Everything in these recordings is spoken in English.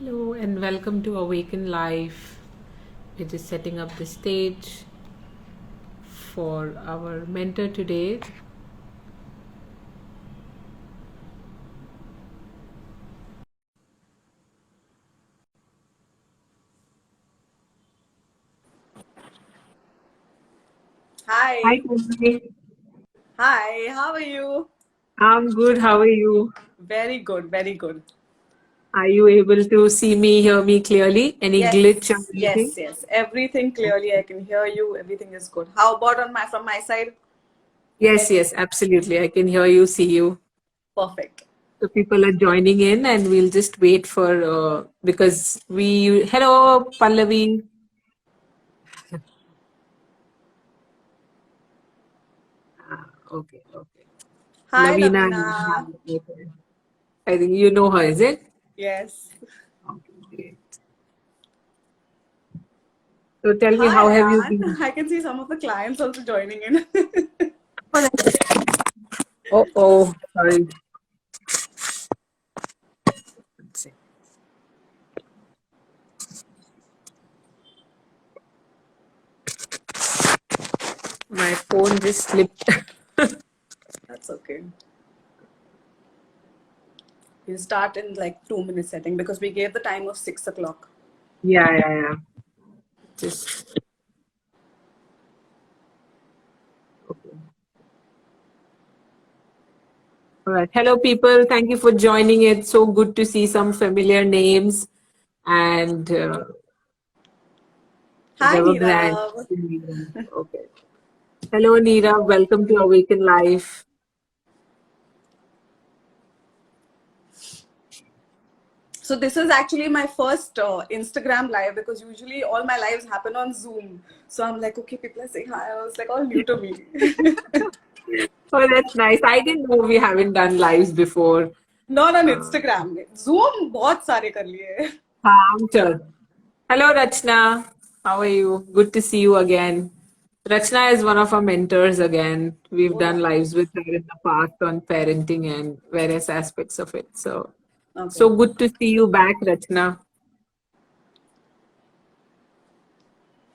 Hello and welcome to Awaken Life. We're just setting up the stage for our mentor today. Hi, Hi. Tanvi. Hi, how are you? I'm good. How are you? Very good, very good. Are you able to see me, hear me clearly? Any glitch or Yes, anything? yes, yes. Everything clearly. I can hear you. Everything is good. How about on my from my side? Yes, absolutely. I can hear you, see you. Perfect. So people are joining in, and we'll just wait for because we. Hello, Pallavi. Okay. Hi, Lavina. Lavina. Okay. I think you know her, is it? Yes. Okay, great. So tell me, how Hi, have you Ayan. been? I can see some of the clients also joining in. Oh, sorry. Let's see. My phone just slipped. That's okay. We'll start in like 2 minutes, I think, because we gave the time of 6 o'clock. Yeah. Just okay. All right. Hello, people. Thank you for joining. It's so good to see some familiar names and Hi, Devagrant. Neerav. Okay. Hello, Neera. Welcome to Awaken Life. So this is actually my first Instagram live because usually all my lives happen on Zoom. So I'm like, okay, people are saying hi. I was like, all new to me. Oh, that's nice. I didn't know we haven't done lives before. Not on Uh, Instagram. Zoom बहुत सारे कर लिए. Sure. Hello, Rachna. How are you? Good to see you again. Rachna is one of our mentors again. We've Oh, done nice. lives with her in the past on parenting and various aspects of it. So Okay. good to see you back, Rachna.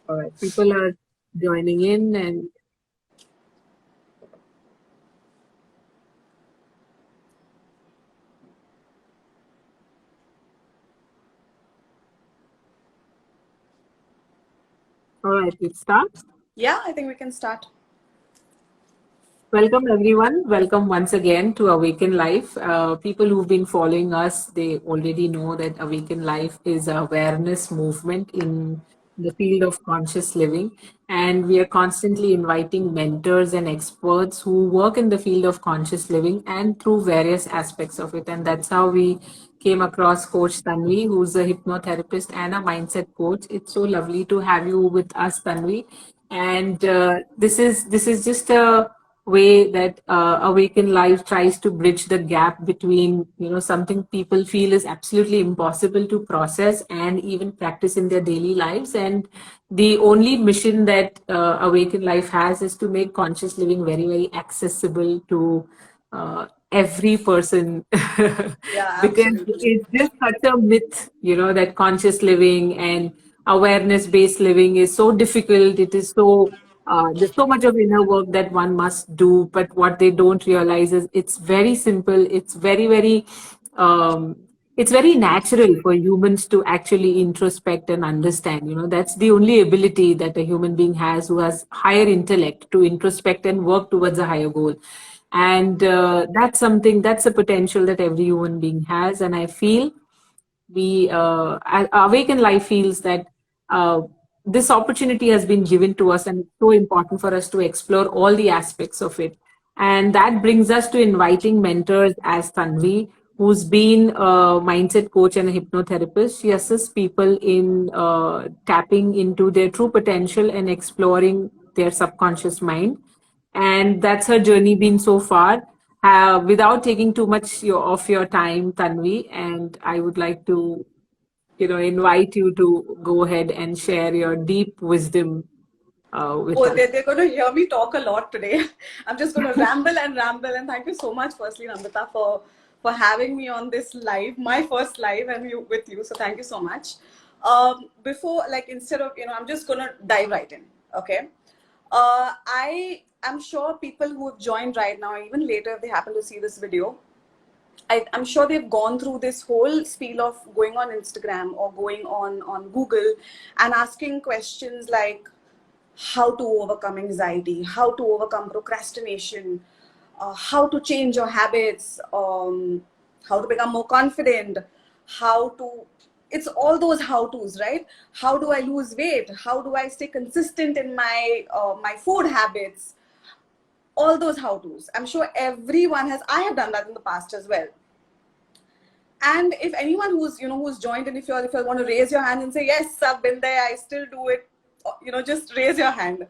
All right, people are joining in, and all right, let's start. Yeah, I think we can start. Welcome, everyone. Welcome once again to Awaken Life. People who've been following us, they already know that Awaken Life is a awareness movement in the field of conscious living. And we are constantly inviting mentors and experts who work in the field of conscious living and through various aspects of it. And that's how we came across Coach Tanvi, who's a hypnotherapist and a mindset coach. It's so lovely to have you with us, Tanvi. And this is just a way that Awaken Life tries to bridge the gap between something people feel is absolutely impossible to process and even practice in their daily lives, and the only mission that Awaken Life has is to make conscious living very accessible to every person Yeah, because absolutely. it's just such a myth, that conscious living and awareness based living is so difficult. It is so there's so much of inner work that one must do, but what they don't realize is it's very simple. It's um, it's very natural for humans to actually introspect and understand. That's the only ability that a human being has who has higher intellect, to introspect and work towards a higher goal. And that's a potential that every human being has. And I feel Awaken Life feels that uh, this opportunity has been given to us, and it's so important for us to explore all the aspects of it. And that brings us to inviting mentors as Tanvi, who's been a mindset coach and a hypnotherapist. She assists people in tapping into their true potential and exploring their subconscious mind. And that's her journey been so far. Without taking too much of your time, Tanvi, and I would like to, invite you to go ahead and share your deep wisdom with Oh, us. they're going to hear me talk a lot today. I'm just going to ramble and ramble. And thank you so much, firstly, Nandita, for having me on this live, my first live, and you with you. So thank you so much. Before, like, instead of, I'm just gonna dive right in. Okay. I am sure people who have joined right now, even later if they happen to see this video, I'm sure they've gone through this whole spiel of going on Instagram or going on Google and asking questions like how to overcome anxiety, how to overcome procrastination, how to change your habits, how to become more confident, how to, it's all those how to's, right? How do I lose weight? How do I stay consistent in my food habits? All those how to's. I'm sure everyone has, I have done that in the past as well. And if anyone who's joined, and if you want to raise your hand and say, yes, I've been there, I still do it, just raise your hand.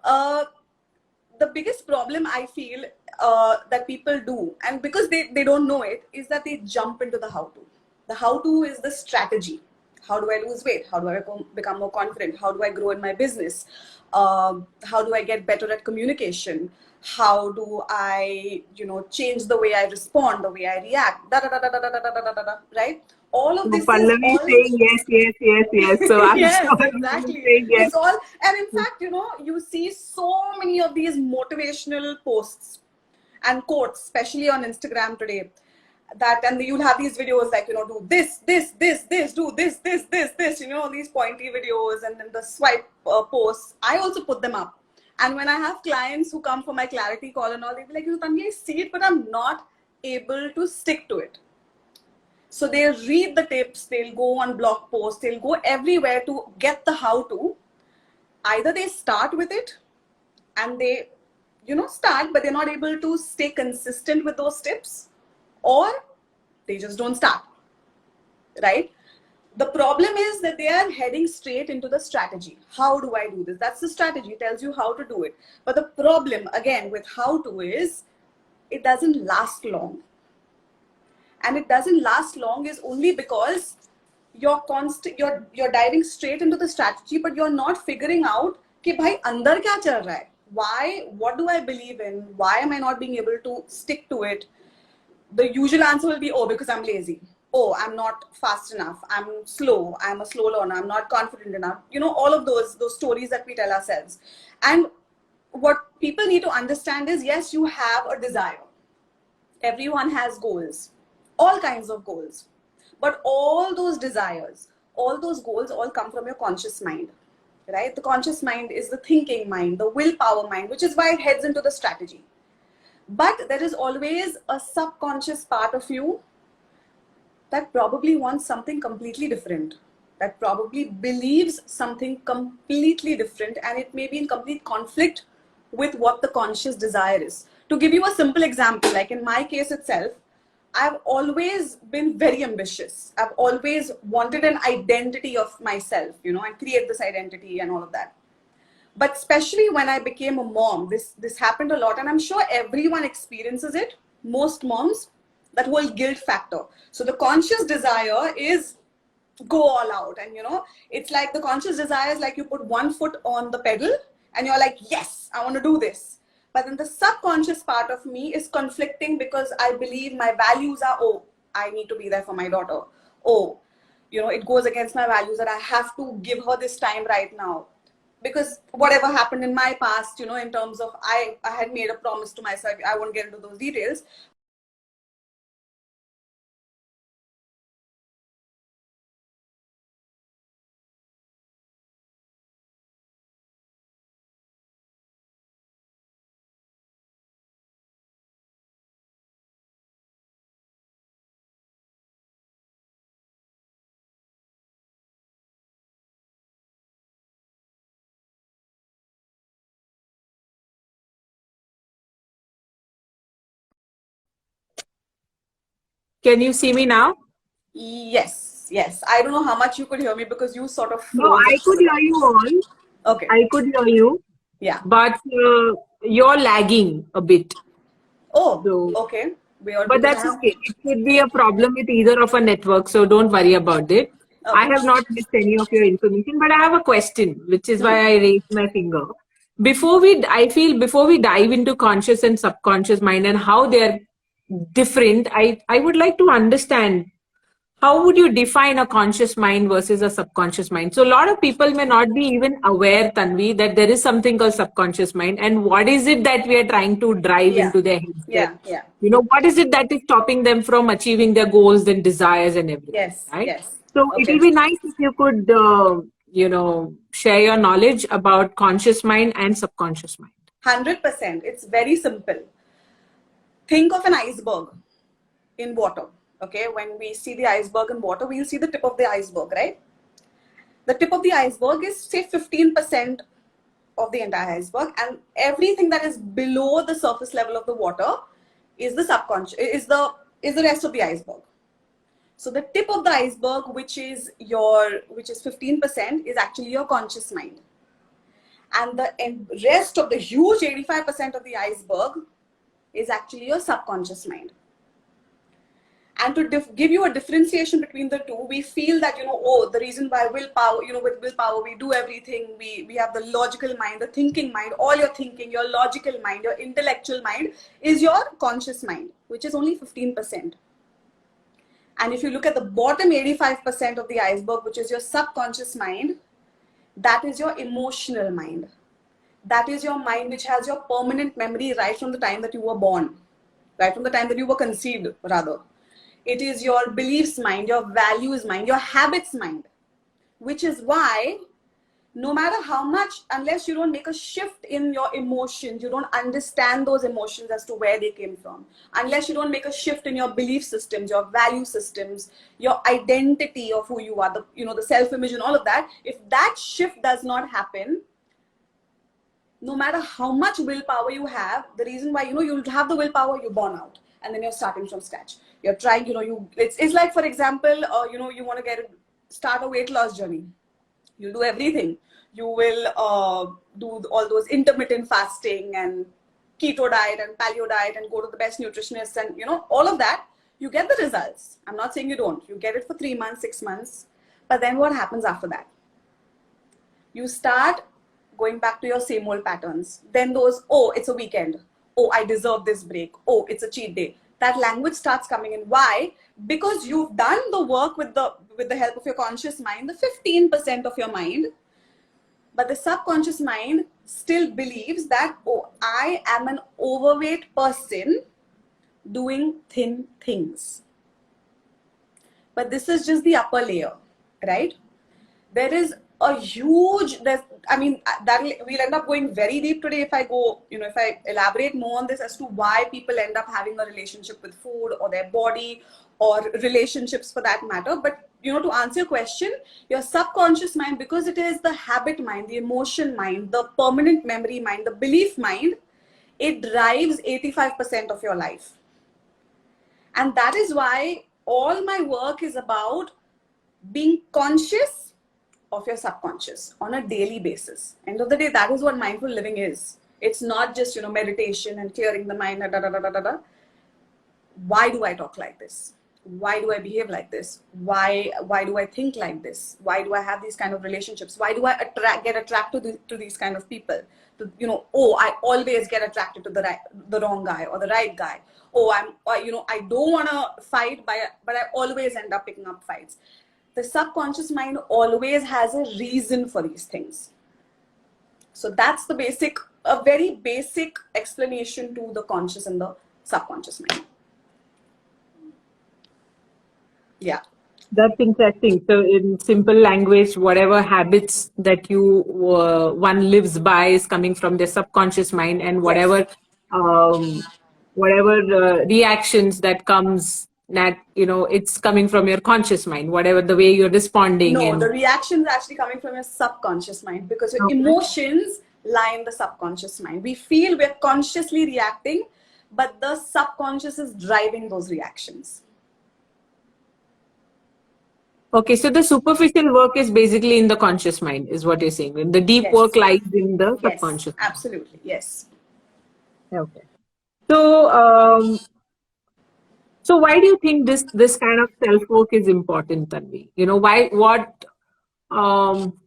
The biggest problem I feel that people do, and because they don't know it, is that they jump into the how to. The how to is the strategy. How do I lose weight? How do I become more confident? How do I grow in my business? How do I get better at communication? How do I, change the way I respond, the way I react? Da da da da da da da da da da. Right? All of this is Pallavi is all. saying yes, yes, yes, yes. So I'm Yes, sure exactly. saying yes. It's all, and in fact, you see so many of these motivational posts and quotes, especially on Instagram today. And you'll have these videos like, do this, do this, these pointy videos, and then the swipe posts. I also put them up. And when I have clients who come for my clarity call and all, they'll be like, Tanvi, I see it, but I'm not able to stick to it. So they'll read the tips, they'll go on blog posts, they'll go everywhere to get the how to. Either they start with it and they, start, but they're not able to stay consistent with those tips, or they just don't start, right? The problem is that they are heading straight into the strategy. How do I do this? That's the strategy, it tells you how to do it. But the problem, again, with how to is it doesn't last long. And it doesn't last long is only because you're diving straight into the strategy, but you're not figuring out कि भाई अंदर क्या चल रहा है? Why? What do I believe in? Why am I not being able to stick to it? The usual answer will be, oh, because I'm lazy. Oh, I'm not fast enough. I'm slow. I'm a slow learner. I'm not confident enough. All of those stories that we tell ourselves. And what people need to understand is, yes, you have a desire. Everyone has goals. All kinds of goals. But all those desires, all those goals all come from your conscious mind, right? The conscious mind is the thinking mind, the willpower mind, which is why it heads into the strategy. But there is always a subconscious part of you that probably wants something completely different, that probably believes something completely different, and it may be in complete conflict with what the conscious desire is. To give you a simple example, like in my case itself, I've always been very ambitious. I've always wanted an identity of myself, and create this identity and all of that. But especially when I became a mom, this happened a lot, and I'm sure everyone experiences it. Most moms, that whole guilt factor. So the conscious desire is go all out, and it's like the conscious desire is like you put one foot on the pedal and you're like, yes, I want to do this. But then the subconscious part of me is conflicting because I believe my values are, oh, I need to be there for my daughter. Oh, it goes against my values that I have to give her this time right now. Because whatever happened in my past, in terms of I had made a promise to myself, I won't get into those details. Can you see me now? Yes, yes. I don't know how much you could hear me because you sort of No, froze I it could for a hear bit. you all. Okay. I could hear you, Yeah. but you're lagging a bit. Oh, So, okay. Weird, but because I that's have. okay. It could be a problem with either of our networks, so don't worry about it. I Okay. have not missed any of your information, but I have a question, which is why I raised my finger. I feel before we dive into conscious and subconscious mind and how they're different, I would like to understand, how would you define a conscious mind versus a subconscious mind? So a lot of people may not be even aware, Tanvi, that there is something called subconscious mind, and what is it that we are trying to drive Yeah, into their heads. That, yeah, yeah. what is it that is stopping them from achieving their goals and desires and everything, Yes, right? yes. So it Okay. will be nice if you could, share your knowledge about conscious mind and subconscious mind. 100%. It's very simple. Think of an iceberg in water. Okay, when we see the iceberg in water, we'll see the tip of the iceberg, right? The tip of the iceberg is say 15% of the entire iceberg, and everything that is below the surface level of the water is the subconscious, is the rest of the iceberg. So the tip of the iceberg, which is 15%, is actually your conscious mind, and the rest of the huge 85% of the iceberg is actually your subconscious mind. And to give you a differentiation between the two, we feel that, oh, the reason why willpower, with willpower we do everything, we have the logical mind, the thinking mind, all your thinking, your logical mind, your intellectual mind is your conscious mind, which is only 15%. And if you look at the bottom 85% of the iceberg, which is your subconscious mind, that is your emotional mind. That is your mind which has your permanent memory right from the time that you were born, right from the time that you were conceived, rather. It is your beliefs mind, your values mind, your habits mind, which is why no matter how much, unless you don't make a shift in your emotions, you don't understand those emotions as to where they came from, unless you don't make a shift in your belief systems, your value systems, your identity of who you are, the self-image and all of that, if that shift does not happen, no matter how much willpower you have, the reason why, you have the willpower, you're born out, and then you're starting from scratch. You're trying, it's like, for example, you want to start a weight loss journey. You'll do everything. You will do all those intermittent fasting and keto diet and paleo diet and go to the best nutritionist and, all of that. You get the results. I'm not saying you don't. You get it for 3 months, 6 months. But then what happens after that? You start going back to your same old patterns. Then oh, it's a weekend. Oh, I deserve this break. Oh, it's a cheat day. That language starts coming in. Why? Because you've done the work with the help of your conscious mind, the 15% of your mind, but the subconscious mind still believes that, oh, I am an overweight person doing thin things. But this is just the upper layer, right? There is a huge, we'll end up going very deep today if I elaborate more on this as to why people end up having a relationship with food or their body or relationships for that matter. But, to answer your question, your subconscious mind, because it is the habit mind, the emotion mind, the permanent memory mind, the belief mind, it drives 85% of your life. And that is why all my work is about being conscious of your subconscious on a daily basis. End of the day, that is what mindful living is. It's not just, meditation and clearing the mind. Why do I talk like this? Why do I behave like this? Why do I think like this? Why do I have these kind of relationships? Why do I get attracted to these kind of people? I always get attracted to the wrong guy or the right guy. Oh, I don't want to fight, but I always end up picking up fights. The subconscious mind always has a reason for these things. So that's a very basic explanation to the conscious and the subconscious mind. Yeah. That's interesting. So, in simple language, whatever habits that one lives by is coming from the subconscious mind, and Yes. um, whatever reactions that comes, it's coming from your conscious mind. Whatever the way you're responding, No, the and reactions are actually coming from your subconscious mind because your okay. emotions lie in the subconscious mind. We feel we're consciously reacting, but the subconscious is driving those reactions. Okay, so the superficial work is basically in the conscious mind, is what you're saying. And the deep work Yes. lies in the Yes. subconscious mind. Absolutely. Yes. Okay. So, so why do you think this kind of self work is important, Tanvi? Why? Um,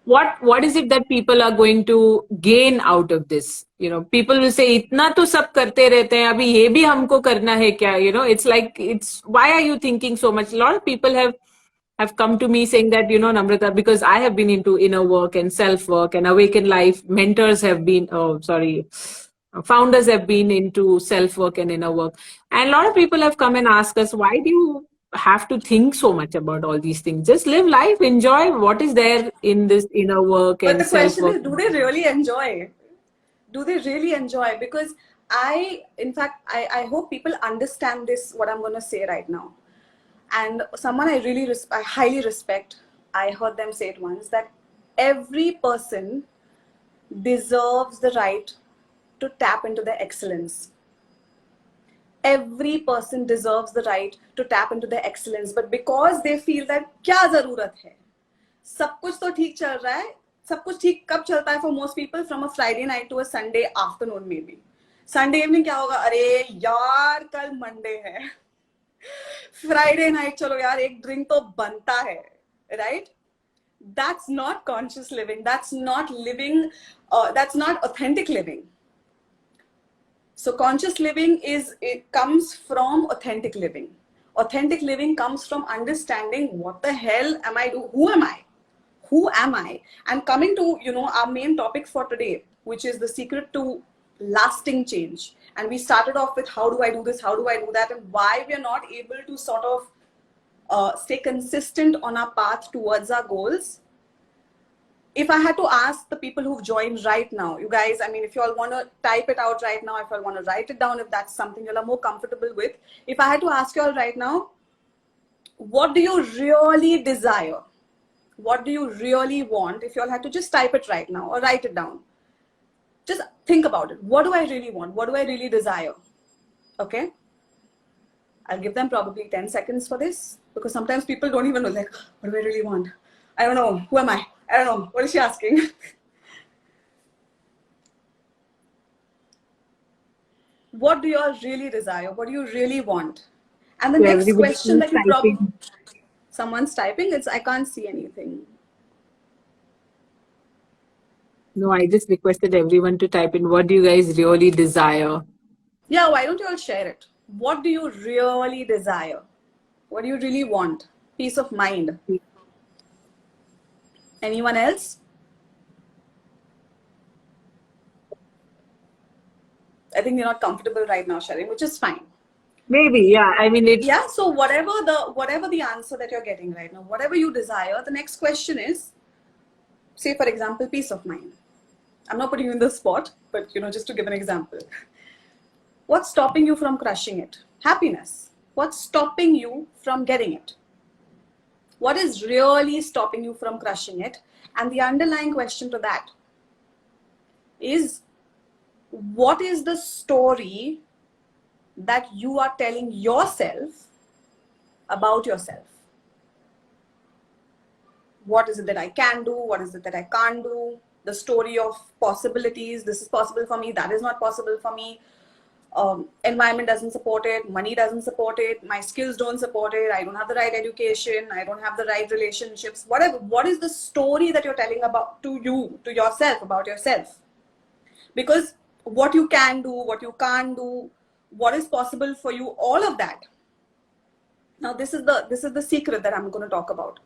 what is it that people are going to gain out of this? You know, people will say itna to sab karte rehte hain, abhi ye bhi humko karna hai kya? You know, it's like, it's, why are you thinking so much? A lot of people have come to me saying that, you know, Namrata, because I have been into inner work and self work and awaken life, mentors have been, oh sorry, founders have been into self work and inner work, and a lot of people have come and asked us, why do you have to think so much about all these things? Just live life, enjoy what is there in this inner work But and the self question work. is, do they really enjoy? Do they really enjoy? Because in fact, I hope people understand this, what I'm going to say right now. And someone I highly respect, I heard them say it once, that every person deserves the right to tap into their excellence. Every person deserves the right to tap into their excellence, but because they feel that क्या जरूरत है, सब कुछ तो ठीक चल रहा है, सब कुछ ठीक कब चलता है for most people? From a Friday night to a Sunday afternoon maybe. Sunday evening क्या होगा? अरे यार कल Monday है. Friday night चलो यार एक drink तो बनता है, right? That's not conscious living. That's not living. That's not authentic living. So conscious living it comes from authentic living. Authentic living comes from understanding what the hell am I doing? Who am I? Who am I? And coming to, you know, our main topic for today, which is the secret to lasting change. And we started off with how do I do this? How do I do that? And why we are not able to sort of stay consistent on our path towards our goals. If I had to ask the people who've joined right now, you guys, I mean, if you all want to type it out right now, if you all want to write it down, if that's something you all are more comfortable with, if I had to ask you all right now, what do you really desire? What do you really want? If you all had to just type it right now or write it down, just think about it. What do I really want? What do I really desire? Okay. I'll give them probably 10 seconds for this, because sometimes people don't even know, like, what do I really want? I don't know. Who am I? I don't know. What is she asking? What do you all really desire? What do you really want? And the So next everybody question is that you probably, typing. someone's typing, I can't see anything. No, I just requested everyone to type in, what do you guys really desire? Yeah, why don't you all share it? What do you really desire? What do you really want? Peace of mind. Anyone else? I think you're not comfortable right now sharing, which is fine. Maybe, yeah. I mean, it. Yeah, so whatever the answer that you're getting right now, whatever you desire, the next question is, say for example, peace of mind. I'm not putting you in the spot, but you know, just to give an example. What's stopping you from crushing it? Happiness. What's stopping you from getting it? What is really stopping you from crushing it? And the underlying question to that is, what is the story that you are telling yourself about yourself? What is it that I can do? What is it that I can't do? The story of possibilities. This is possible for me. That is not possible for me. Environment doesn't support it. Money doesn't support it. My skills don't support it. I don't have the right education. I don't have the right relationships. Whatever. What is the story that you're telling about to you, to yourself, about yourself? Because what you can do, what you can't do, what is possible for you, all of that. Now, this is the secret that I'm going to talk about.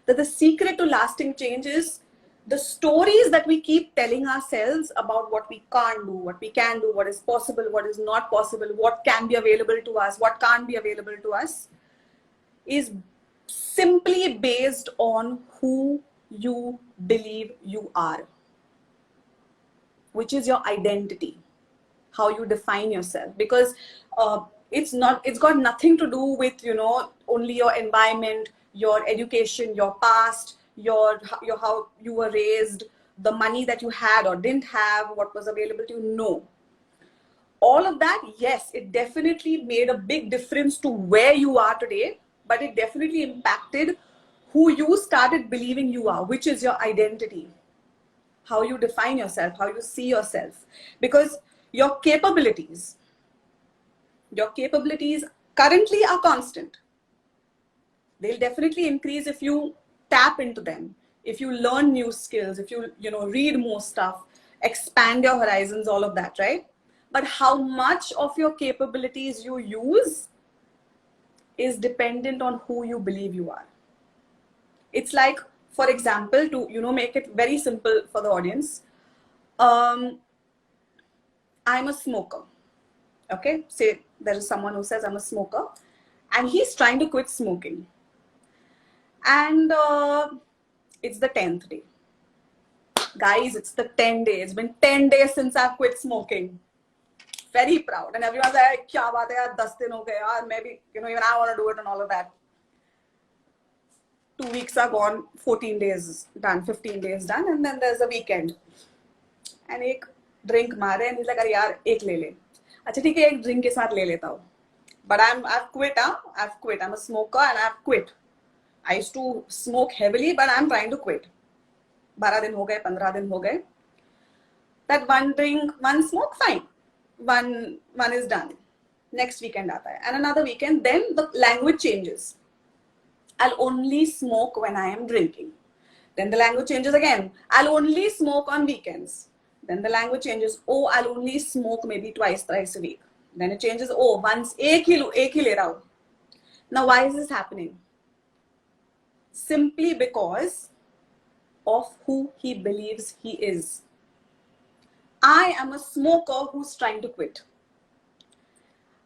That the secret to lasting change is the stories that we keep telling ourselves about what we can't do, what we can do, what is possible, what is not possible, what can be available to us, what can't be available to us, is simply based on who you believe you are, which is your identity, how you define yourself. Because it's got nothing to do with, you know, only your environment, your education, your past, your how you were raised, the money that you had or didn't have, what was available to you. No, all of that, yes, it definitely made a big difference to where you are today, but it definitely impacted who you started believing you are, which is your identity, how you define yourself, how you see yourself. Because your capabilities currently are constant. They'll definitely increase if you tap into them. if you learn new skills, if you know, read more stuff, expand your horizons, all of that, right? But how much of your capabilities you use is dependent on who you believe you are. It's like, for example, to, you know, make it very simple for the audience, um, I'm a smoker. Okay, say there is someone who says I'm a smoker, and he's trying to quit smoking, and it's the 10th day. Guys, it's the 10th day. It's been 10 days since I've quit smoking. Very proud, and everyone's like, "Kya baat hai yaar? 10 din ho gaye yaar. Maybe, you know, even I want to do it," and all of that. 2 weeks are gone, 14 days done, 15 days done, and then there's a weekend. And एक drink मारे, and he's like, अरे यार एक ले ले. अच्छा ठीक है, एक drink के साथ ले लेता हूँ. But I've quit, I've quit. I'm a smoker and I've quit. I used to smoke heavily, but I'm trying to quit. 12 दिन हो गए, 15 दिन हो गए. That one drink, one smoke, fine. One is done. Next weekend आता है. And another weekend, then the language changes. I'll only smoke when I am drinking. Then the language changes again. I'll only smoke on weekends. Then the language changes. Oh, I'll only smoke maybe twice, thrice a week. Then it changes. Oh, once ek hi le raha hu. Now, why is this happening? Simply because of who he believes he is. I am a smoker who's trying to quit.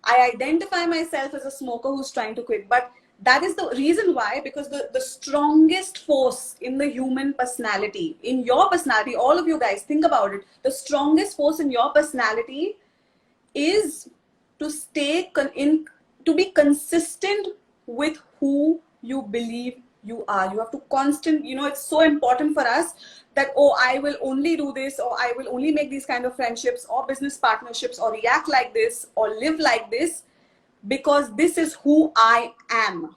I identify myself as a smoker who's trying to quit, but that is the reason why, because the strongest force in the human personality, in your personality, all of you guys, think about it, the strongest force in your personality is to stay to be consistent with who you believe you are. You have to you know, it's so important for us that, oh, I will only do this, or I will only make these kind of friendships or business partnerships, or react like this, or live like this, because this is who I am.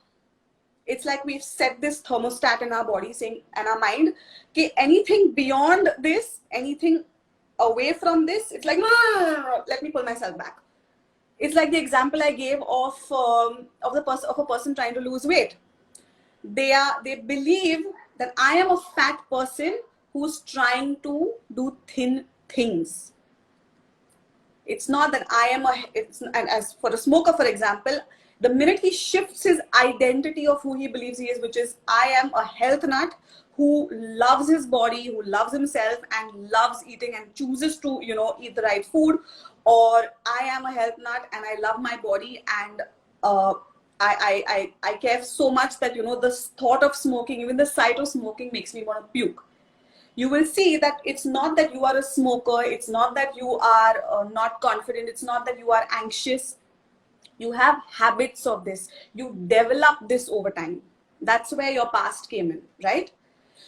It's like we've set this thermostat in our body, saying, and our mind, okay, anything beyond this, anything away from this, it's like, no, let me pull myself back. It's like the example I gave of a person trying to lose weight. They believe that I am a fat person who's trying to do thin things. It's not that I am and as for a smoker, for example, the minute he shifts his identity of who he believes he is, which is, I am a health nut who loves his body, who loves himself and loves eating and chooses to, you know, eat the right food, or I am a health nut and I love my body, and I care so much that, you know, the thought of smoking, even the sight of smoking makes me want to puke. You will see that it's not that you are a smoker, it's not that you are not confident, it's not that you are anxious. You have habits of this. You develop this over time. That's where your past came in, right?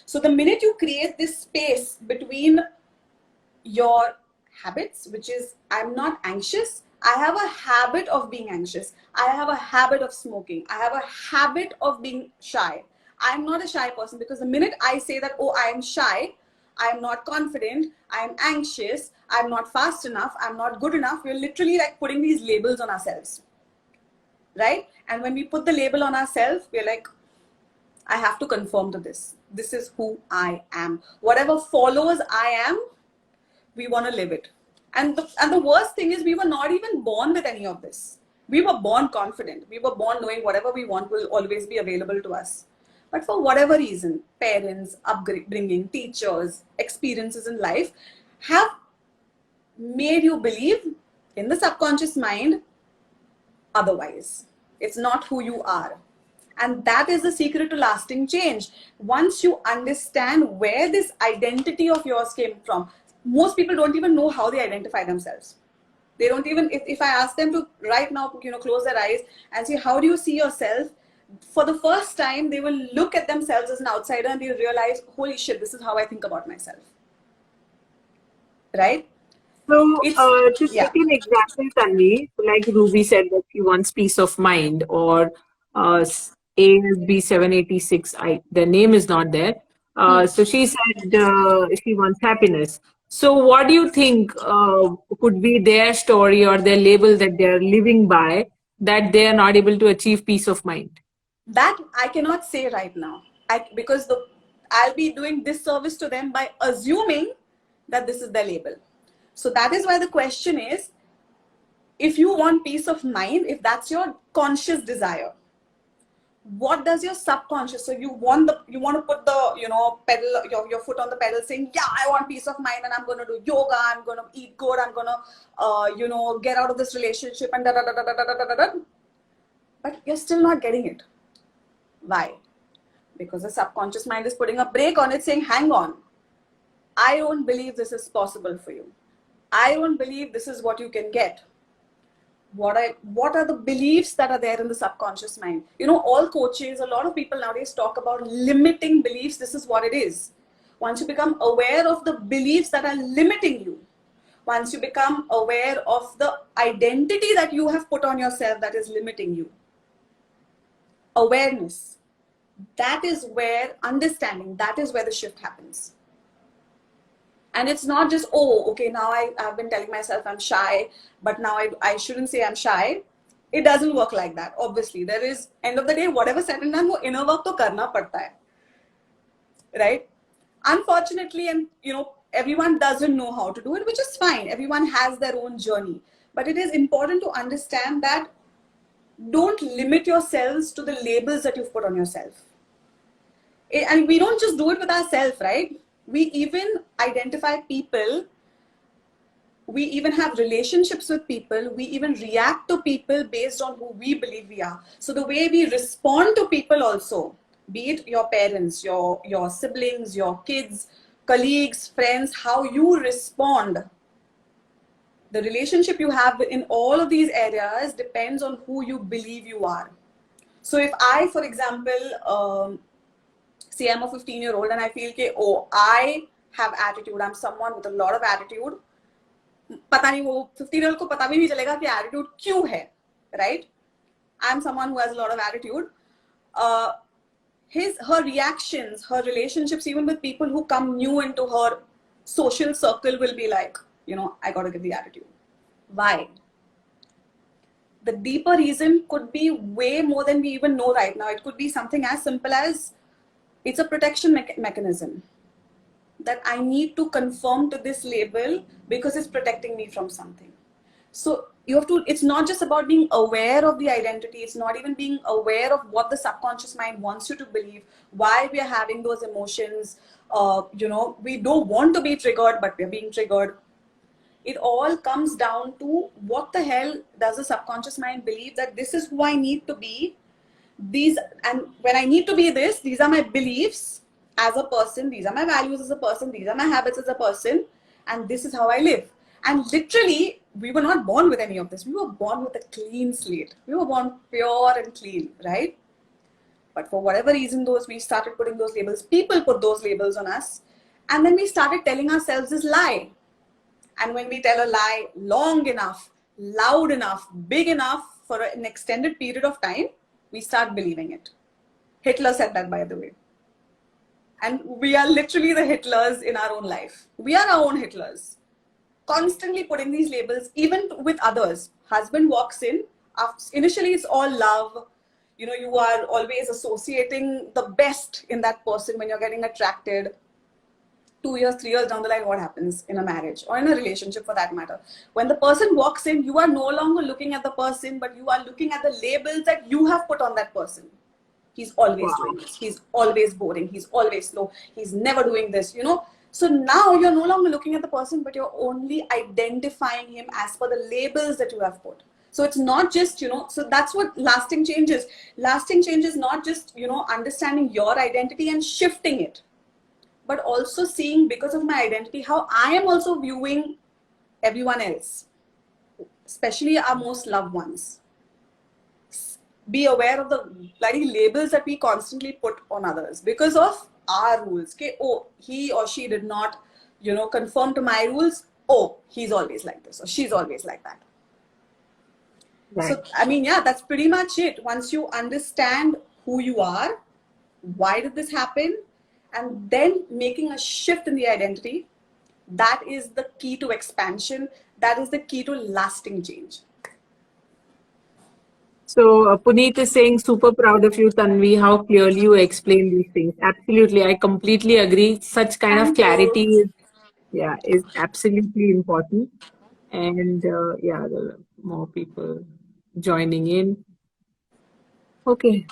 So the minute you create this space between your habits, which is, I'm not anxious, I have a habit of being anxious, I have a habit of smoking, I have a habit of being shy. I'm not a shy person, because the minute I say that, oh, I am shy, I'm not confident, I'm anxious, I'm not fast enough, I'm not good enough, we're literally like putting these labels on ourselves, right? And when we put the label on ourselves, we're like, I have to conform to this. This is who I am. Whatever follows I am, we want to live it. And the worst thing is, we were not even born with any of this. We were born confident. We were born knowing whatever we want will always be available to us. But for whatever reason, parents, upbringing, teachers, experiences in life have made you believe in the subconscious mind otherwise. It's not who you are. And that is the secret to lasting change. Once you understand where this identity of yours came from, most people don't even know how they identify themselves. They don't even, if I ask them to right now, you know, close their eyes and say, how do you see yourself? For the first time, they will look at themselves as an outsider and they'll realize, holy shit, this is how I think about myself. Right? So, to Yeah. take an example, Tanvi, like Ruby said that she wants peace of mind, or ASB 786, the name is not there. So she said she wants happiness. So what do you think could be their story or their label that they're living by, that they are not able to achieve peace of mind? That I cannot say right now. Because I'll be doing disservice to them by assuming that this is their label. So that is why the question is, if you want peace of mind, if that's your conscious desire, what does your subconscious, so you want to put the, pedal, your foot on the pedal, saying, yeah, I want peace of mind and I'm going to do yoga, I'm going to eat good, I'm going to get out of this relationship and da da da da da da da da, but you're still not getting it. Why? Because the subconscious mind is putting a brake on it, saying, hang on, I don't believe this is possible for you, I don't believe this is what you can get. What are the beliefs that are there in the subconscious mind? All coaches, a lot of people nowadays talk about limiting beliefs. This is what it is. Once you become aware of the beliefs that are limiting you, once you become aware of the identity that you have put on yourself that is limiting you, awareness, that is where understanding, that is where the shift happens. And it's not just, oh, okay, now I've been telling myself I'm shy, but now I shouldn't say I'm shy. It doesn't work like that. Obviously, there is, end of the day, whatever said and done, wo inner work to karna padta hai. Right? Unfortunately, and everyone doesn't know how to do it, which is fine. Everyone has their own journey. But it is important to understand that don't limit yourselves to the labels that you've put on yourself. And we don't just do it with ourselves, right? We even identify people, we even have relationships with people, we even react to people based on who we believe we are. So the way we respond to people also, be it your parents, your siblings, your kids, colleagues, friends, how you respond, the relationship you have in all of these areas depends on who you believe you are. So if I, for example, say I'm a 15-year-old and I feel that, oh, I have attitude, I'm someone with a lot of attitude, पता नहीं वो 15-year-old को पता भी नहीं चलेगा कि attitude क्यों है, right? I'm someone who has a lot of attitude. Her reactions, her relationships, even with people who come new into her social circle, will be like, I gotta give the attitude. Why? The deeper reason could be way more than we even know right now. It could be something as simple as, it's a protection mechanism that I need to conform to this label because it's protecting me from something. So you have to, it's not just about being aware of the identity. It's not even being aware of what the subconscious mind wants you to believe, why we are having those emotions. We don't want to be triggered, but we're being triggered. It all comes down to, what the hell does the subconscious mind believe that this is who I need to be? And when I need to be this, these are my beliefs as a person, these are my values as a person, these are my habits as a person, and this is how I live. And literally, we were not born with any of this. We were born with a clean slate. We were born pure and clean, right? But for whatever reason, we started putting those labels. People put those labels on us. And then we started telling ourselves this lie. And when we tell a lie long enough, loud enough, big enough for an extended period of time, we start believing it. Hitler said that, by the way. And we are literally the Hitlers in our own life. We are our own Hitlers. Constantly putting these labels, even with others. Husband walks in, initially it's all love. You are always associating the best in that person when you're getting attracted. 2 years, 3 years down the line, what happens in a marriage or in a relationship for that matter? When the person walks in, you are no longer looking at the person, but you are looking at the labels that you have put on that person. He's always doing this. He's always boring. He's always slow. He's never doing this, So now you're no longer looking at the person, but you're only identifying him as per the labels that you have put. So it's not just, so that's what lasting change is. Lasting change is not just, understanding your identity and shifting it, but also seeing, because of my identity, how I am also viewing everyone else, especially our most loved ones. Be aware of the bloody labels that we constantly put on others because of our rules. Okay, oh, he or she did not, conform to my rules. Oh, he's always like this or she's always like that. Right. So, that's pretty much it. Once you understand who you are, why did this happen, and then making a shift in the identity, that is the key to expansion. That is the key to lasting change. Puneet is saying, super proud of you, Tanvi, how clearly you explain these things. Absolutely. I completely agree. Such kind of Thank you. clarity is absolutely important. And yeah, there are more people joining in. Okay.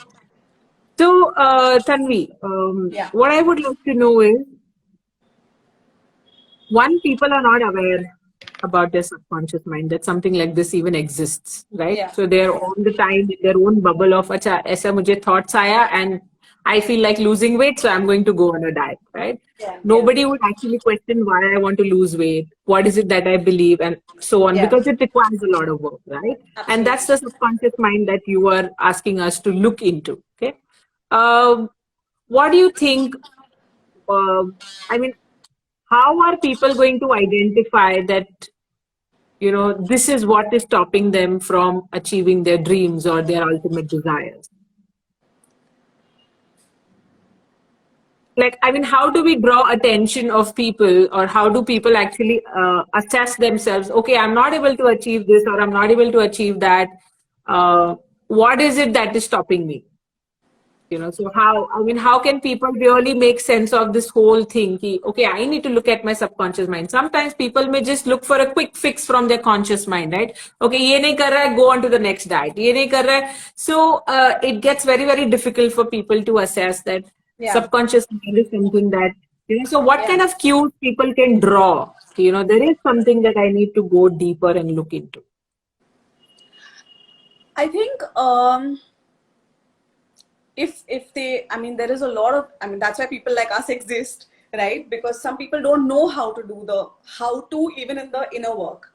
So, Tanvi, Yeah. what I would like to know is, one, people are not aware about their subconscious mind that something like this even exists, right? Yeah. So they're all the time in their own bubble of acha aisa mujhe thoughts aaya and I feel like losing weight, so I'm going to go on a diet, right? Yeah. Yeah. Nobody would actually question why I want to lose weight, what is it that I believe, and so on, Yeah. because it requires a lot of work, right? And that's Absolutely. the subconscious mind that you are asking us to look into. Okay. um, what do you think? I mean, how are people going to identify that, this is what is stopping them from achieving their dreams or their ultimate desires? Like, I mean, how do we draw attention of people, or how do people actually assess themselves? Okay, I'm not able to achieve this, or I'm not able to achieve that. What is it that is stopping me? So how can people really make sense of this whole thing? Okay, I need to look at my subconscious mind. Sometimes people may just look for a quick fix from their conscious mind, right? Okay, ye nahi kar raha hai, go on to the next diet. Ye nahi kar raha hai. So it gets very, very difficult for people to assess that Yeah. subconscious mind is something that, so what Yeah. kind of cues people can draw? There is something that I need to go deeper and look into. I think if they, I mean, there is a lot of, I mean, that's why people like us exist, right? Because some people don't know how to do the how to even in the inner work.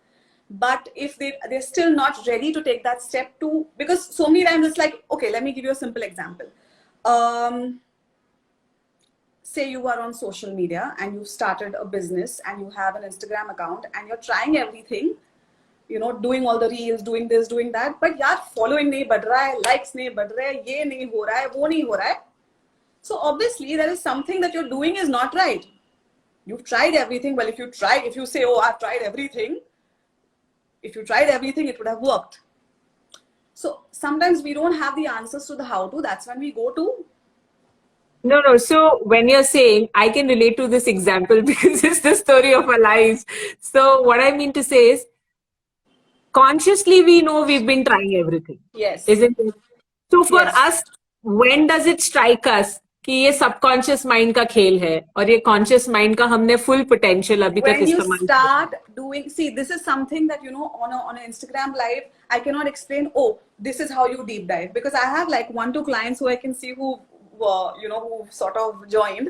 But if they're still not ready to take that step to, because so many times it's like, okay, let me give you a simple example. Say you are on social media and you've started a business and you have an Instagram account and you're trying everything, doing all the reels, doing this, doing that, but yaar, following nahi badh raha hai, likes nahi badh rahe, ye nahi ho raha hai, wo nahi ho raha hai. So obviously there is something that you're doing is not right. You've tried everything. Well, if you say, oh, I've tried everything, if you tried everything, it would have worked. So sometimes we don't have the answers to the how to. That's when we go to. No, no. So when you're saying, I can relate to this example because it's the story of our lives. So what I mean to say is, consciously we know we've been trying everything, Yes. isn't it? So for Yes. us, when does it strike us कि ये subconscious mind का खेल है और ये conscious mind का हमने full potential अभी तक When you इस्तेमाल किया? start doing, see, this is something that, on an Instagram live, I cannot explain, oh, this is how you deep dive, because I have like 1 2 clients who I can see who who sort of joined.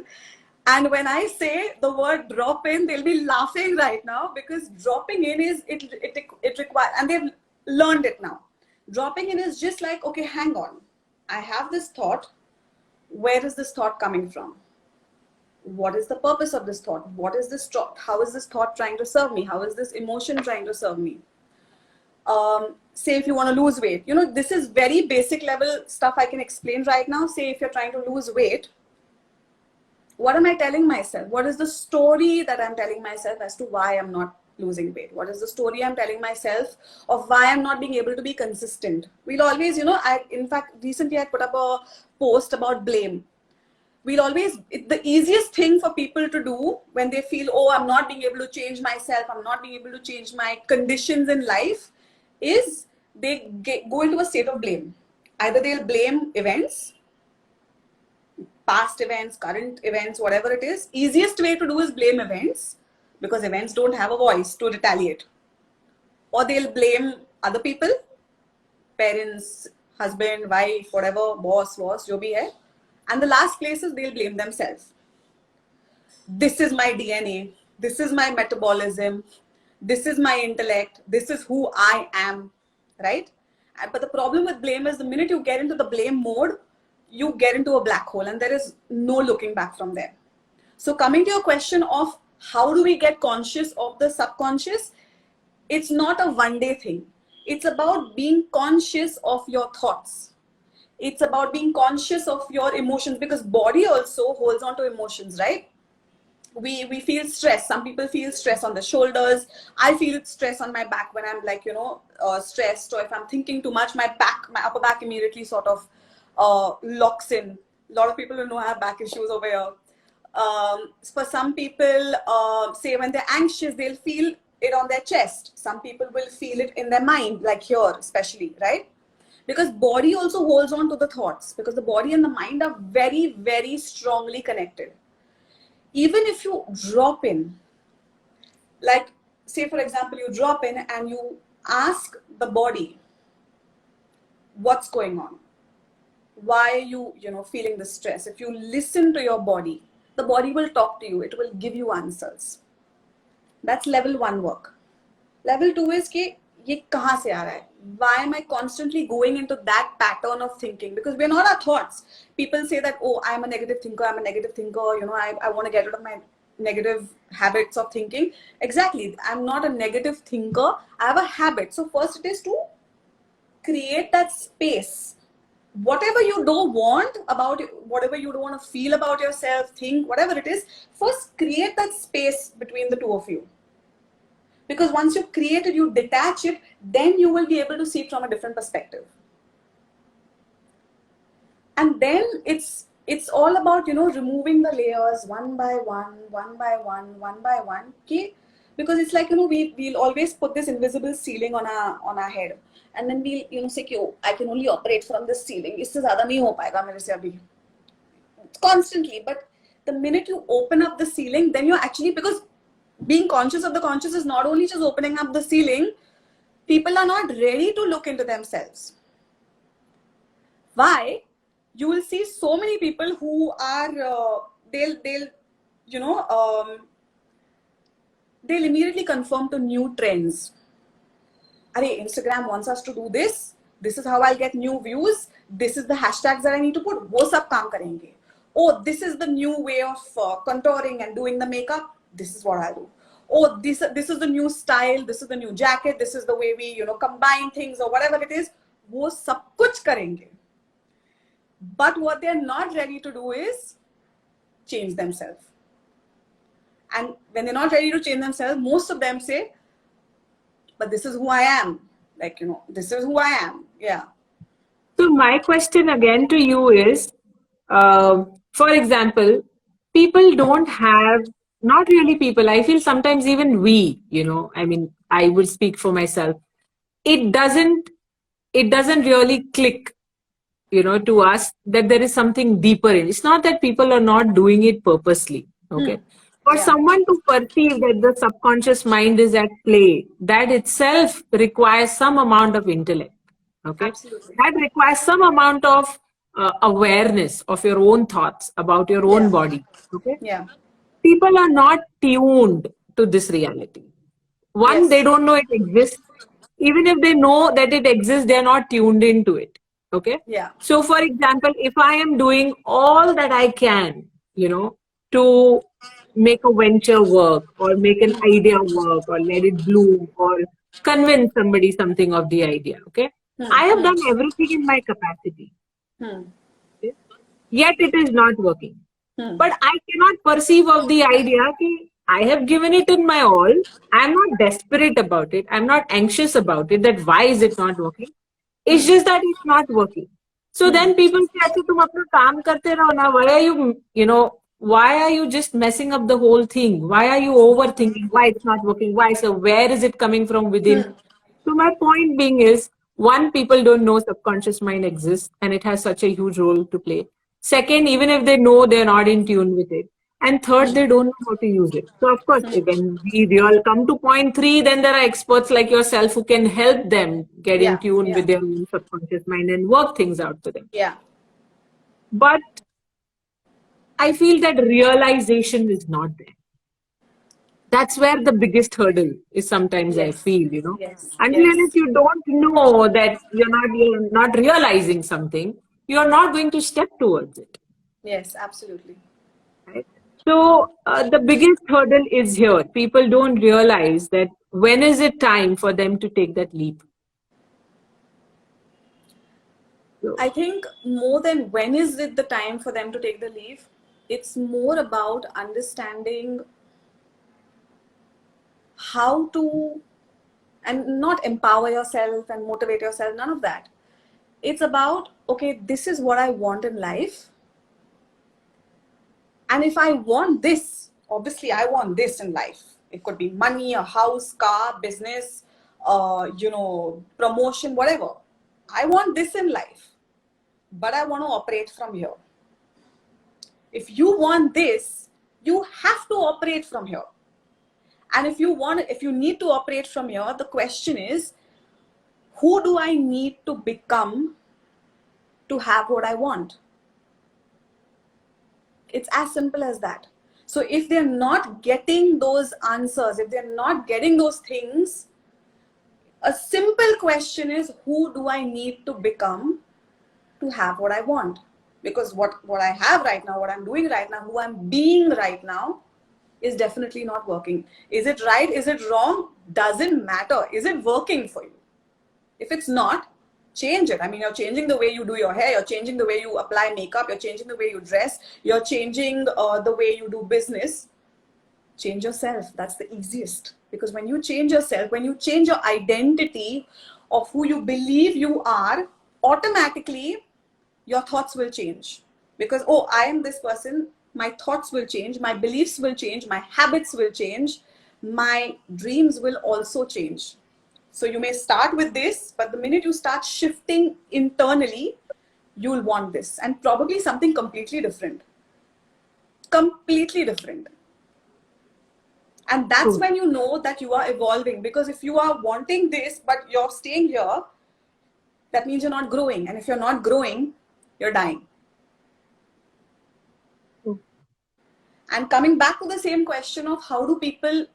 And when I say the word drop in, they'll be laughing right now, because dropping in is it requires, and they've learned it now. Dropping in is just like, okay, hang on, I have this thought. Where is this thought coming from? What is the purpose of this thought? What is this thought? How is this thought trying to serve me? How is this emotion trying to serve me? Say if you want to lose weight, this is very basic level stuff I can explain right now. Say if you're trying to lose weight, what am I telling myself? What is the story that I'm telling myself as to why I'm not losing weight? What is the story I'm telling myself of why I'm not being able to be consistent? We'll always, in fact, recently I put up a post about blame. The easiest thing for people to do when they feel, oh, I'm not being able to change myself, I'm not being able to change my conditions in life, is go into a state of blame. Either they'll blame events, past events, current events, whatever it is. Easiest way to do is blame events, because events don't have a voice to retaliate. Or they'll blame other people, parents, husband, wife, whatever, boss, jo bhi hai. And the last place is they'll blame themselves. This is my DNA, this is my metabolism, this is my intellect, this is who I am, right? But the problem with blame is the minute you get into the blame mode, you get into a black hole and there is no looking back from there. So coming to your question of how do we get conscious of the subconscious, it's not a one day thing. It's about being conscious of your thoughts. It's about being conscious of your emotions, because body also holds on to emotions, right? we feel stress. Some people feel stress on the shoulders. I feel stress on my back when I'm like, stressed, or if I'm thinking too much, my upper back immediately sort of locks in. A lot of people don't know I have back issues over here. For some people, say when they're anxious, they'll feel it on their chest. Some people will feel it in their mind, like here especially, right? Because body also holds on to the thoughts, because the body and the mind are very, very strongly connected. Even if you drop in, like, say for example, you drop in and you ask the body, what's going on, why are you feeling the stress? If you listen to your body, the body will talk to you, it will give you answers. That's level 1 work. Level 2 is कि ये कहाँ से आ रहा है? Why am I constantly going into that pattern of thinking? Because we're not our thoughts. People say that, oh, I'm a negative thinker, I'm a negative thinker, I want to get rid of my negative habits of thinking. Exactly. I'm not a negative thinker. I have a habit. So first it is to create that space. Whatever you don't want about it, whatever you don't want to feel about yourself, think, whatever it is, first create that space between the two of you. Because once you create it, you detach it, then you will be able to see it from a different perspective. And then it's all about, removing the layers one by one, one by one, one by one. Okay? Because it's like, we'll always put this invisible ceiling on our head. And then we'll, say, oh, I can only operate from this ceiling. Isse zyada nahi ho payega mere se abhi. Constantly. But the minute you open up the ceiling, then you're actually, because being conscious of the conscious is not only just opening up the ceiling, people are not ready to look into themselves. Why? You will see so many people who are, they'll immediately conform to new trends. Arey, Instagram wants us to do this. This is how I'll get new views. This is the hashtags that I need to put. वो सब काम करेंगे. Oh, this is the new way of contouring and doing the makeup. This is what I'll do. Oh, this is the new style. This is the new jacket. This is the way we combine things or whatever it is. वो सब कुछ करेंगे. But what they're not ready to do is change themselves. And when they're not ready to change themselves, most of them say, but this is who I am. Like, this is who I am. Yeah. So my question again to you is, for example, people don't have, not really people, I feel sometimes even we, I mean, I would speak for myself. It doesn't really click, to us that there is something deeper in. It's not that people are not doing it purposely. Okay. For someone to perceive that the subconscious mind is at play, that itself requires some amount of intellect. Okay. Absolutely. That requires some amount of awareness of your own thoughts about your own body. Okay. Yeah. People are not tuned to this reality. One, they don't know it exists. Even if they know that it exists, they're not tuned into it. Okay. Yeah. So, for example, if I am doing all that I can, to make a venture work or make an idea work or let it bloom or convince somebody something of the idea. Okay. I have done everything in my capacity. Okay? Yet it is not working. But I cannot perceive of the idea that I have given it in my all. I'm not desperate about it. I'm not anxious about it, that why is it not working? It's just that it's not working. So then people say, "Acha, tum apna kaam karte raho na. Why are you just messing up the whole thing? Why are you overthinking? Why it's not working? Why? So where is it coming from within?" So my point being is, one, people don't know subconscious mind exists and it has such a huge role to play. Second, even if they know, they're not in tune with it. And third, they don't know how to use it. So of course, when we all come to point 3, then there are experts like yourself who can help them get in tune with their own subconscious mind and work things out for them. Yeah. But I feel that realization is not there. That's where the biggest hurdle is sometimes, I feel, unless you don't know that you're not realizing something, you're not going to step towards it. Yes, absolutely. Right? So the biggest hurdle is here. People don't realize that when is it time for them to take that leap. I think more than when is it the time for them to take the leap, It's more about understanding how to, and not empower yourself and motivate yourself, none of that. It's about, okay, this is what I want in life. And if I want this, obviously I want this in life. It could be money, a house, car, business, promotion, whatever. I want this in life, but I want to operate from here. If you want this, you have to operate from here. And if you need to operate from here, the question is, who do I need to become to have what I want? It's as simple as that. So if they're not getting those answers, if they're not getting those things, a simple question is, who do I need to become to have what I want? Because what I have right now, what I'm doing right now, who I'm being right now is definitely not working. Is it right? Is it wrong? Doesn't matter. Is it working for you? If it's not, change it. I mean, you're changing the way you do your hair, you're changing the way you apply makeup, you're changing the way you dress, you're changing the way you do business. Change yourself. That's the easiest. Because when you change yourself, when you change your identity of who you believe you are, automatically your thoughts will change. Because, oh, I am this person, my thoughts will change, my beliefs will change, my habits will change, my dreams will also change. So you may start with this, but the minute you start shifting internally, you'll want this, and probably something completely different. Completely different. And that's when you know that you are evolving. Because if you are wanting this, but you're staying here, that means you're not growing. And if you're not growing, you're dying. And coming back to the same question of how do people,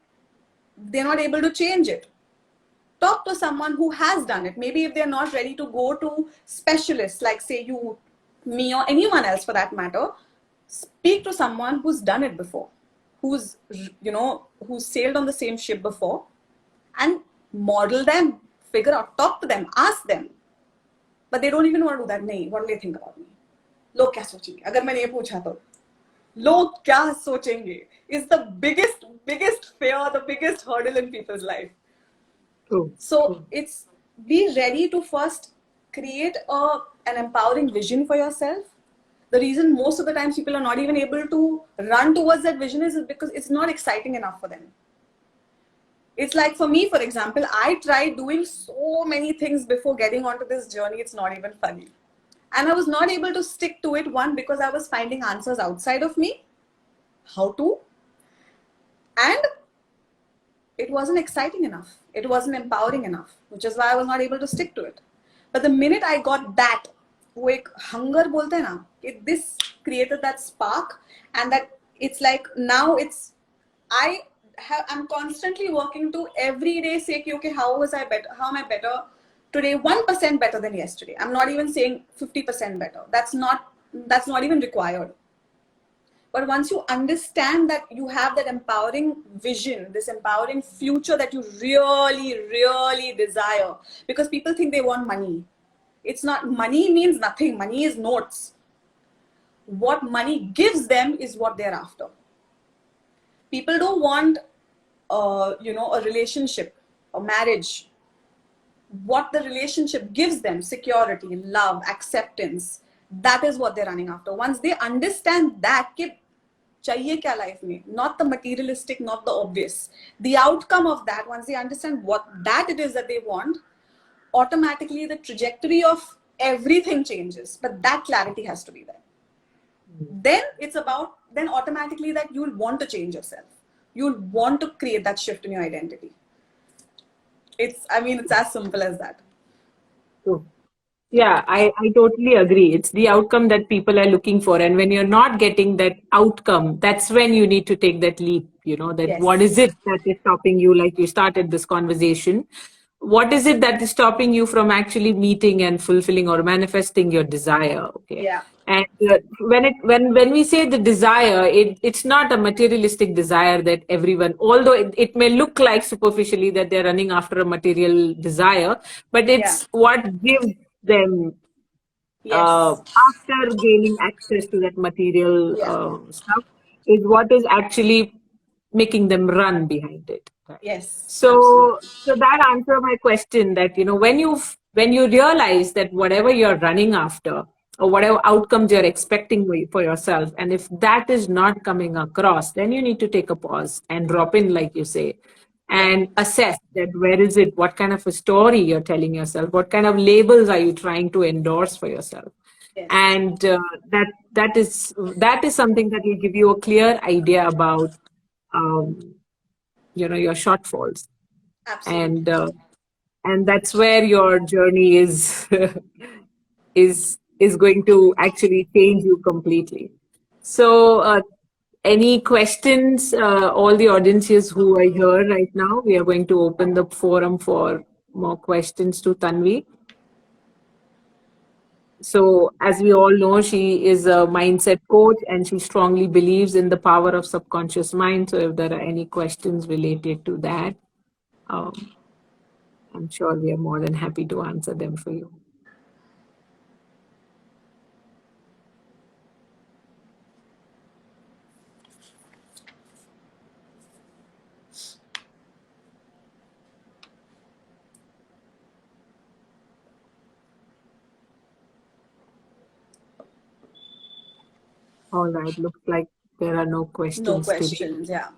they're not able to change it. Talk to someone who has done it. Maybe if they're not ready to go to specialists, like say you, me, or anyone else for that matter, speak to someone who's done it before, who's sailed on the same ship before, and model them, figure out, talk to them, ask them. But they don't even want to do that. Nahi, what do they think about me? Log kya sochenge? Agar maine ye pucha to, log kya sochenge is the biggest fear, the biggest hurdle in people's life. So it's, be ready to first create an empowering vision for yourself. The reason most of the times people are not even able to run towards that vision is because it's not exciting enough for them. It's like for me, for example, I tried doing so many things before getting onto this journey. It's not even funny. And I was not able to stick to it. One, because I was finding answers outside of me. How to? And it wasn't exciting enough. It wasn't empowering enough, which is why I was not able to stick to it. But the minute I got that, वो एक hunger बोलते हैं ना, this created that spark, and that it's like now it's, I'm constantly working to every day say, okay, how am I better today, 1% better than yesterday. I'm not even saying 50% better. That's not even required. But once you understand that you have that empowering vision, this empowering future that you really, really desire, because people think they want money. It's not, money means nothing. Money is notes. What money gives them is what they're after. People don't want, a relationship, a marriage. What the relationship gives them, security, love, acceptance, that is what they're running after. Once they understand that, chahiye kya life mein, not the materialistic, not the obvious, the outcome of that, once they understand what that it is that they want, automatically the trajectory of everything changes. But that clarity has to be there. Then it's about, then automatically that you'll want to change yourself. You'll want to create that shift in your identity. It's as simple as that. Yeah, I totally agree. It's the outcome that people are looking for. And when you're not getting that outcome, that's when you need to take that leap, that Yes. What is it that is stopping you? Like you started this conversation. What is it that is stopping you from actually meeting and fulfilling or manifesting your desire? Okay. Yeah. And when we say the desire, it's not a materialistic desire that everyone, although it may look like superficially that they're running after a material desire, but it's what gives them Yes. after gaining access to that material Yeah. stuff is what is actually making them run behind it. Right. Yes. So, Absolutely. so that answer my question that, when you realize that whatever you're running after or whatever outcomes you're expecting for yourself, and if that is not coming across, then you need to take a pause and drop in, like you say, Yeah. and assess that where is it, what kind of a story you're telling yourself, what kind of labels are you trying to endorse for yourself, Yes. and that is something that will give you a clear idea about your shortfalls, and Absolutely. that's where your journey is is going to actually change you completely. So, any questions? All the audiences who are here right now, we are going to open the forum for more questions to Tanvi. So, as we all know, she is a mindset coach and she strongly believes in the power of subconscious mind. So, if there are any questions related to that, um, I'm sure we are more than happy to answer them for you. All right, looks like there are no No questions today. questions. Yeah.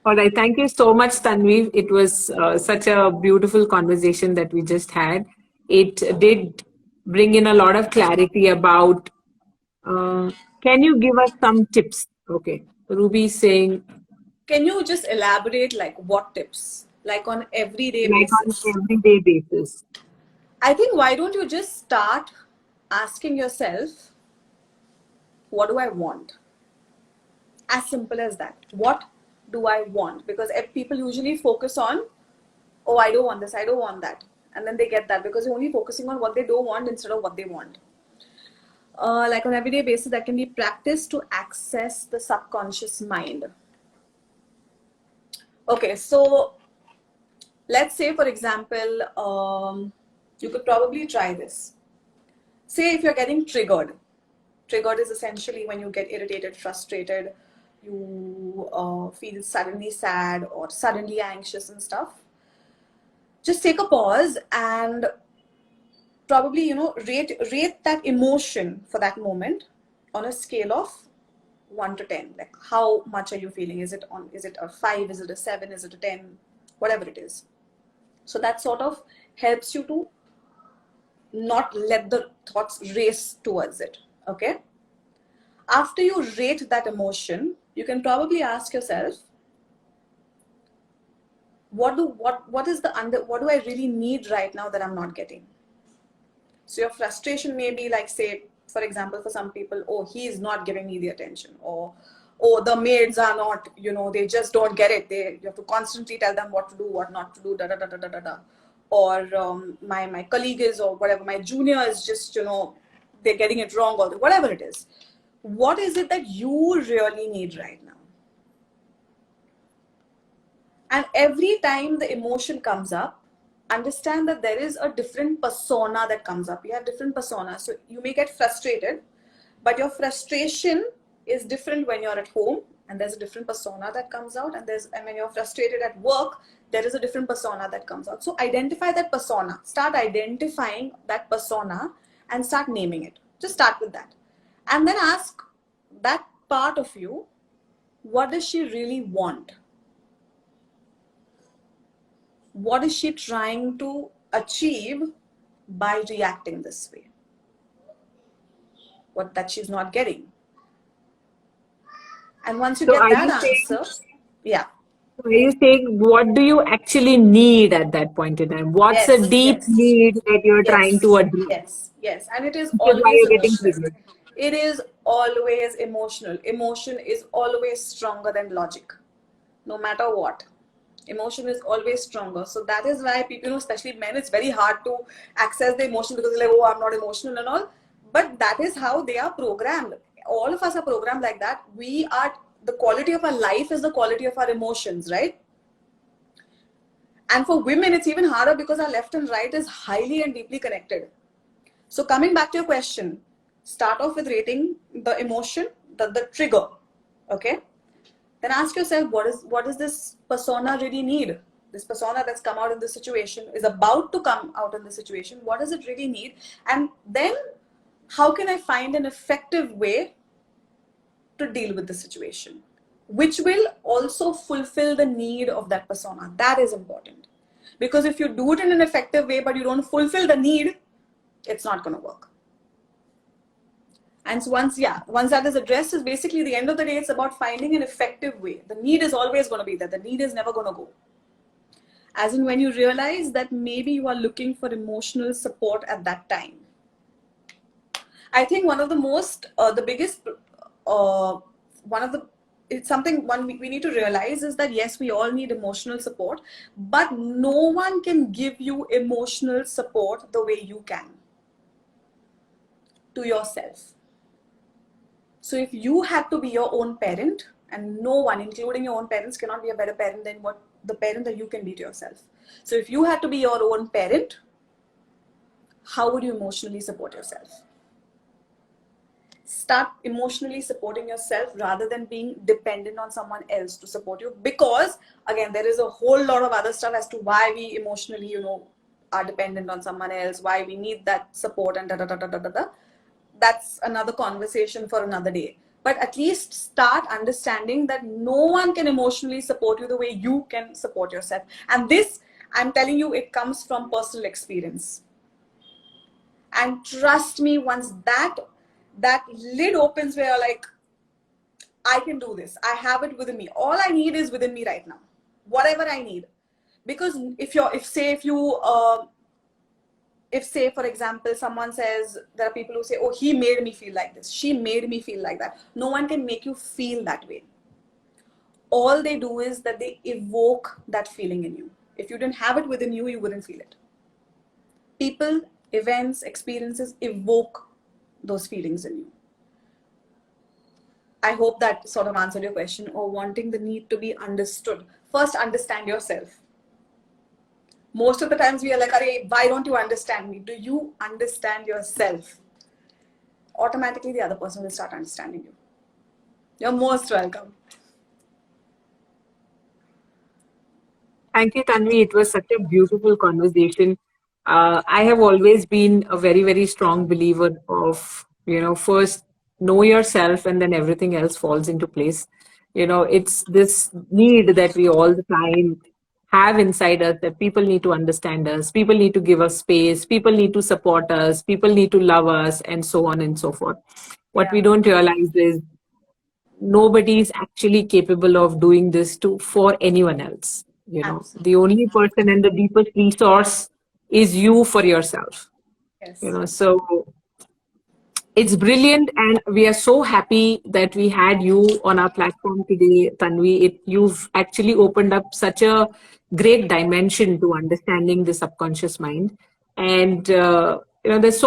All right, thank you so much, Tanvi. It was such a beautiful conversation that we just had. It did bring in a lot of clarity about. Can you give us some tips? Okay, Ruby is saying, Can you just elaborate like what tips? Like on everyday like on basis. everyday basis. I think why don't you just start asking yourself, what do I want? As simple as that. What do I want? Because people usually focus on, oh, I don't want this, I don't want that. And then they get that because they're only focusing on what they don't want instead of what they want. Like on everyday basis, that can be practiced to access the subconscious mind. Okay, so let's say, for example, you could probably try this. Say if you're getting triggered. Triggered is essentially when you get irritated, frustrated, you feel suddenly sad or suddenly anxious and stuff. Just take a pause and probably rate that emotion for that moment on a scale of 1 to 10. Like how much are you feeling? Is it a 5, is it a 7, is it a 10, whatever it is. So that sort of helps you to not let the thoughts race towards it. Okay, after you rate that emotion, you can probably ask yourself, what do I really need right now that I'm not getting? So your frustration may be like, say, for example, for some people, oh, he's not giving me the attention, or oh, the maids are not, they just don't get it. You have to constantly tell them what to do, what not to do, da da da da da da da. Or my colleague is, or whatever, my junior is just, they're getting it wrong, or whatever it is. What is it that you really need right now? And every time the emotion comes up, understand that there is a different persona that comes up. You have different personas. So you may get frustrated, but your frustration is different when you're at home, and there's a different persona that comes out. And when you're frustrated at work, there is a different persona that comes out. So identify that persona. Start identifying that persona and start naming it. Just start with that. And then ask that part of you, what does she really want? What is she trying to achieve by reacting this way? What that she's not getting. And once you So, get that answer, yeah. are you saying what do you actually need at that point in time? What's a Yes, deep yes, need that you're trying to yes, address? yes, yes. And it is Which is why always you're getting emotional. triggered. It is always emotional. Emotion is always stronger than logic, no matter what. Emotion is always stronger. So that is why people, especially men, it's very hard to access the emotion because they're like, oh, I'm not emotional and all. But that is how they are programmed. All of us are programmed like that. The quality of our life is the quality of our emotions, right? And for women, it's even harder because our left and right is highly and deeply connected. So coming back to your question, start off with rating the emotion, the trigger, okay? Then ask yourself, what does this persona really need? This persona that's come out in this situation is about to come out in this situation. What does it really need? And then how can I find an effective way to deal with the situation, which will also fulfill the need of that persona? That is important. Because if you do it in an effective way, but you don't fulfill the need, it's not going to work. And so once that is addressed, is basically the end of the day, it's about finding an effective way. The need is always going to be there. The need is never going to go. As in when you realize that maybe you are looking for emotional support at that time. I think one of the most, the biggest, it's something we need to realize is that yes, we all need emotional support, but no one can give you emotional support the way you can to yourself. So if you had to be your own parent, and no one, including your own parents, cannot be a better parent than what the parent that you can be to yourself. So if you had to be your own parent, how would you emotionally support yourself? Start emotionally supporting yourself rather than being dependent on someone else to support you. Because again, there is a whole lot of other stuff as to why we emotionally, are dependent on someone else, why we need that support and da. That's another conversation for another day. But at least start understanding that no one can emotionally support you the way you can support yourself. And this, I'm telling you, it comes from personal experience. And trust me, once that lid opens where you're like, I can do this, I have it within me, all I need is within me right now, whatever I need. Because if say for example someone says, there are people who say, oh, he made me feel like this, she made me feel like that. No one can make you feel that way. All they do is that they evoke that feeling in you. If you didn't have it within you, you wouldn't feel it. People, events, experiences evoke those feelings in you. I hope that sort of answered your question. Or wanting the need to be understood. First, understand yourself. Most of the times we are like, why don't you understand me? Do you understand yourself? Automatically the other person will start understanding you. You're most welcome. Thank you, Tanvi. It was such a beautiful conversation. I have always been a very, very strong believer of, first know yourself and then everything else falls into place. It's this need that we all the time have inside us, that people need to understand us, people need to give us space, people need to support us, people need to love us, and so on and so forth. What we don't realize is nobody is actually capable of doing this to for anyone else. The Absolutely. only person and the deepest resource is you for yourself. Yes. So it's brilliant, and we are so happy that we had you on our platform today, Tanvi. You've actually opened up such a great dimension to understanding the subconscious mind, and there's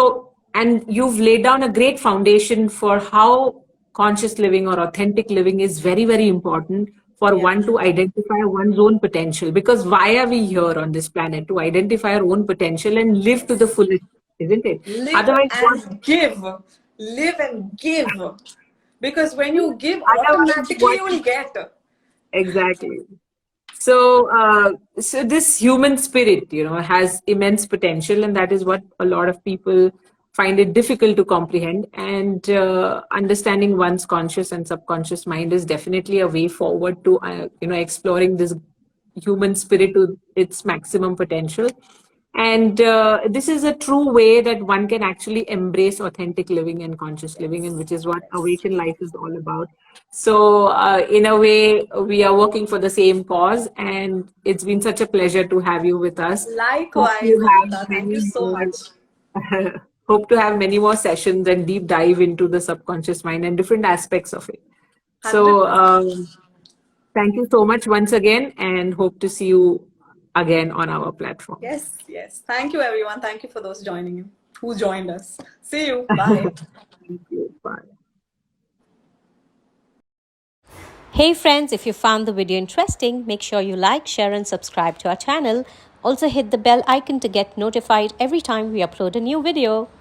and you've laid down a great foundation for how conscious living or authentic living is very, very important for Yeah. one to identify one's own potential. Because why are we here on this planet? To identify our own potential and live to the Yes. fullest, isn't it? Live Otherwise, what? and give. Live and give. Because when you give, Otherwise, automatically what? you will get. Exactly. So this human spirit, has immense potential, and that is what a lot of people find it difficult to comprehend. And understanding one's conscious and subconscious mind is definitely a way forward to, exploring this human spirit to its maximum potential. And this is a true way that one can actually embrace authentic living and conscious living, and Yes. which is what Yes. Awaken Life is all about. So, in a way, we are working for the same cause, and it's been such a pleasure to have you with us. Hope Likewise, to have Namrata. Thank you many so more. much. Hope to have many more sessions and deep dive into the subconscious mind and different aspects of it. So, 100%. thank you so much once again, and hope to see you again on our platform. Yes, yes. Thank you, everyone. Thank you for those joining you, who joined us. See you. Bye. Thank you. Bye. Hey friends, if you found the video interesting, make sure you like, share, and subscribe to our channel. Also, hit the bell icon to get notified every time we upload a new video.